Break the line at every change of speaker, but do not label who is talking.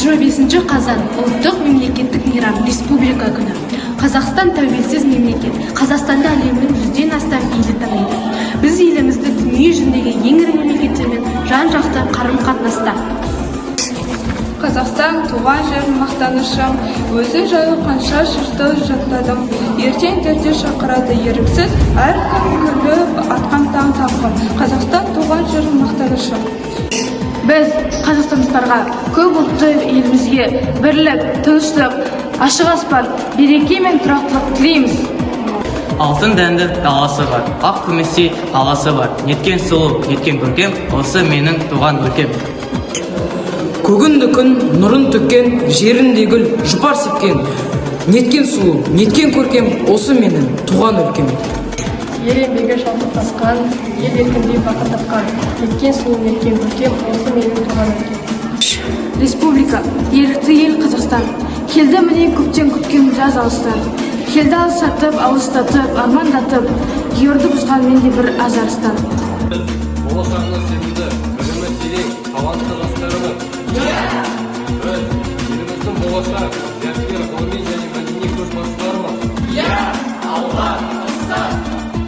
25 қазан ұлттық мемлекеттік мейрам республика күні. Қазақстан тәуелсіз мемлекет. Қазақстанды әлемнің 100-ден астам елі таниды. Біз елімізді дүние жүзіндегі ең ірі мемлекеттермен жан-жақты қарым-қатынаста.
Қазақстан туған жерім мақтанышым, өзі жайлы қанша жырды жаттадым. Ертең-терде шақырады еріксіз, әркім күліп атқан таң тапқым. Қазақстан туған жерім мақтанышым.
Біз қазақстандықтарға, көп ұлтты елімізге бірлік, тыныштық, ашық аспан, береке мен тұрақтылық тілейміз.
Алтын дәнді даласы бар, ақ күмістей қаласы бар. Неткен сұлу, неткен көркем, осы менің туған өлкем.
Көгінді күн, нұрын төккен, жерінде гүл, жұпар сепкен. Неткен сұлу, неткен көркем, осы менің туған өлкем.
Ел еңбегі шалқып басқан, ел еркіндей бақыт тапқан. Неткен сұлу, неткен көркем, осы менің туған өлкем.
Республика, ерікті ел Қазақстан. Келді міне көптен күткен жаз алыстан. Келді алыстатып, алыстатып, армандатып, ерді бұзған менде бір азарыстан.
Болашағына сенімді, білімі терең, талантты жастарымыз. Біз еліміздің болашақ, зияткер, ғылыми